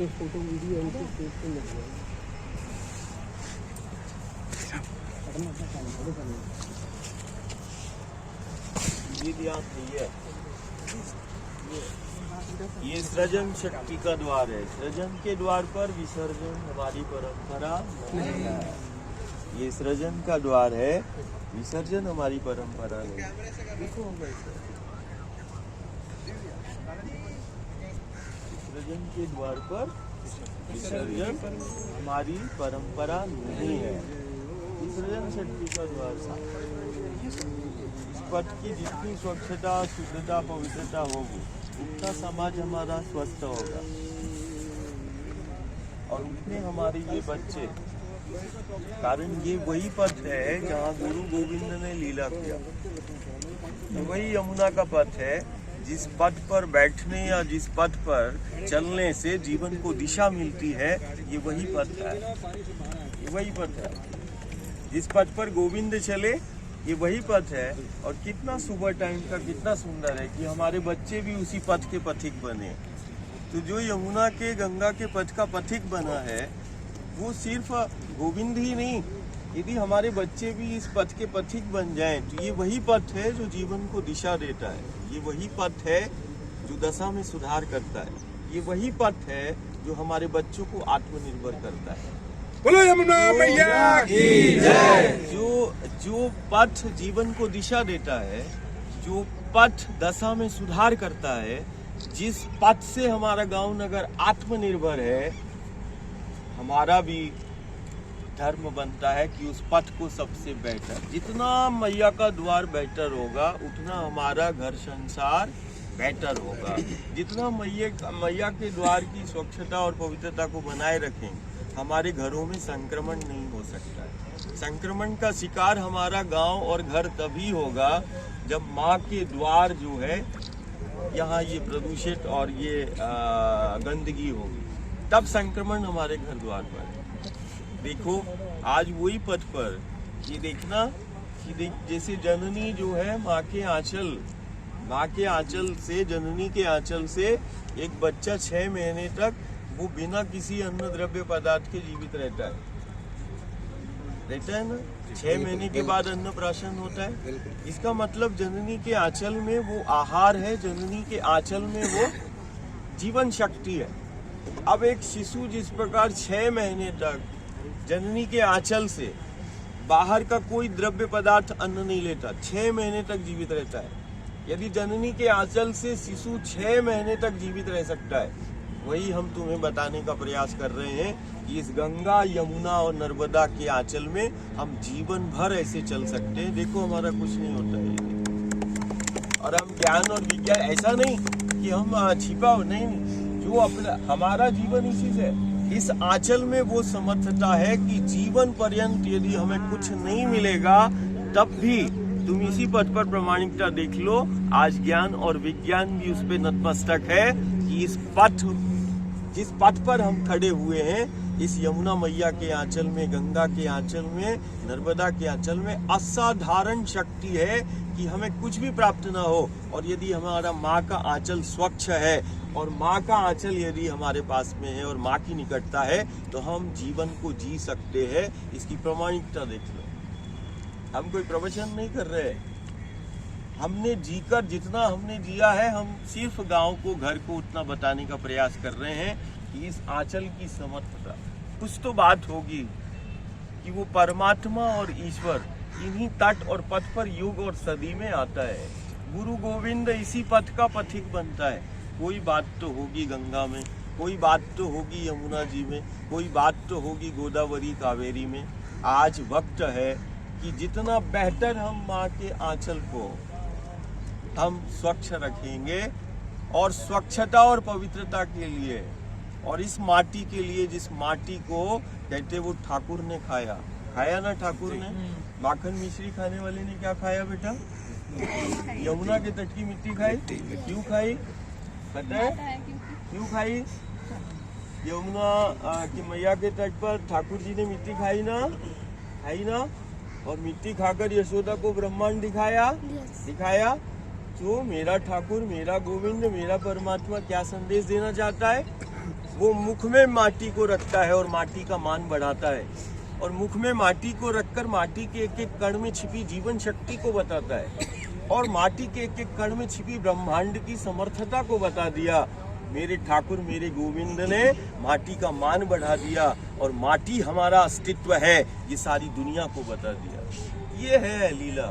Photo video ये ध्यान है, ये सृजन शक्ति का द्वार है। सृजन के द्वार पर विसर्जन हमारी परंपरा नहीं है। ये सृजन का द्वार है, विसर्जन हमारी परंपरा नहीं। सृजन के द्वार पर विसर्जन हमारी परंपरा नहीं है। सृजन शक्ति का द्वार इस पथ की जितनी स्वच्छता, शुद्धता, पवित्रता होगी, उतना समाज हमारा स्वस्थ होगा और उतने हमारे ये बच्चे, कारण ये वही पथ है जहाँ गुरु गोविंद ने लीला किया। ये वही यमुना का पथ है जिस पथ पर बैठने या जिस पथ पर चलने से जीवन को दिशा मिलती है। ये वही पथ है, ये वही पथ है जिस पथ पर गोविंद चले। ये वही पथ है और कितना सुबह टाइम का कितना सुंदर है कि हमारे बच्चे भी उसी पथ के पथिक बने। तो जो यमुना के गंगा के पथ का पथिक बना है वो सिर्फ गोविंद ही नहीं, यदि हमारे बच्चे भी इस पथ के पथिक बन जाएं तो ये वही पथ है जो जीवन को दिशा देता है। ये वही पथ है जो दशा में सुधार करता है। ये वही पथ है जो हमारे बच्चों को आत्मनिर्भर करता है। बोलो यमुना मैया की जय। जो पथ जीवन को दिशा देता है, जो पथ दशा में सुधार करता है, जिस पथ से हमारा गांव नगर आत्मनिर्भर है, हमारा भी धर्म बनता है कि उस पथ को सबसे बेहतर, जितना मैया का द्वार बेहतर होगा उतना हमारा घर संसार बेहतर होगा। जितना मैया के द्वार की स्वच्छता और पवित्रता को बनाए रखेंगे, हमारे घरों में संक्रमण नहीं हो सकता है। संक्रमण का शिकार हमारा गांव और घर तभी होगा जब माँ के द्वार जो है यहाँ ये प्रदूषित और ये गंदगी होगी, तब संक्रमण हमारे घर द्वार पर। देखो आज वही पथ पर ये देखना कि जैसे जननी जो है माँ के आंचल से, जननी के आंचल से एक बच्चा 6 महीने तक वो बिना किसी अन्न द्रव्य पदार्थ के जीवित रहता है ना। 6 महीने के बाद अन्न प्राशन होता है। इसका मतलब जननी के आंचल में वो आहार है, जननी के आंचल में वो जीवन शक्ति है। अब एक शिशु जिस प्रकार 6 महीने तक जननी के आंचल से बाहर का कोई द्रव्य पदार्थ अन्न नहीं लेता, 6 महीने तक जीवित रहता है। यदि जननी के आंचल से शिशु 6 महीने तक जीवित रह सकता है, वही हम तुम्हें बताने का प्रयास कर रहे हैं कि इस गंगा, यमुना और नर्मदा के आंचल में हम जीवन भर ऐसे चल सकते हैं। देखो हमारा कुछ नहीं होता है और हम ज्ञान और विज्ञान ऐसा नहीं कि हम छिपा नहीं, जो अपना हमारा जीवन इसी से, इस आंचल में वो समर्थता है कि जीवन पर्यंत यदि हमें कुछ नहीं मिलेगा तब भी तुम इसी पथ पर प्रामाणिकता देख लो। आज ज्ञान और विज्ञान भी उस पर नतमस्तक है कि इस पथ, जिस पथ पर हम खड़े हुए हैं, इस यमुना मैया के आंचल में, गंगा के आंचल में, नर्मदा के आंचल में असाधारण शक्ति है कि हमें कुछ भी प्राप्त ना हो। और यदि हमारा माँ का आंचल स्वच्छ है और माँ का आंचल यदि हमारे पास में है और माँ की निकटता है तो हम जीवन को जी सकते हैं। इसकी प्रामाणिकता देख लो। हम कोई प्रवचन नहीं कर रहे, हमने जीकर जितना हमने जिया है, हम सिर्फ गांव को, घर को उतना बताने का प्रयास कर रहे हैं कि इस आंचल की समर्थता, कुछ तो बात होगी कि वो परमात्मा और ईश्वर इन्हीं तट और पथ पर युग और सदी में आता है। गुरु गोविंद इसी पथ का पथिक बनता है। कोई बात तो होगी गंगा में, कोई बात तो होगी यमुना जी में, कोई बात तो होगी गोदावरी कावेरी में। आज वक्त है कि जितना बेहतर हम माँ के आंचल को हम स्वच्छ रखेंगे और स्वच्छता और पवित्रता के लिए और इस माटी के लिए, जिस माटी को कहते वो ठाकुर ने खाया ना, ठाकुर ने माखन मिश्री खाने वाले ने क्या खाया बेटा? यमुना के तट की मिट्टी खाई। क्यों खाई पता है? क्यों खाई? यमुना की मैया के तट पर ठाकुर जी ने मिट्टी खाई ना, और मिट्टी खाकर यशोदा को ब्रह्मांड दिखाया। तो मेरा ठाकुर, मेरा गोविंद, मेरा परमात्मा क्या संदेश देना चाहता है? वो मुख में माटी को रखता है और माटी का मान बढ़ाता है, और मुख में माटी को रखकर माटी के एक एक कण में छिपी जीवन शक्ति को बताता है, और माटी के एक एक कण में छिपी ब्रह्मांड की समर्थता को बता दिया। मेरे ठाकुर, मेरे गोविंद ने माटी का मान बढ़ा दिया, और माटी हमारा अस्तित्व है, ये सारी दुनिया को बता दिया। ये है लीला।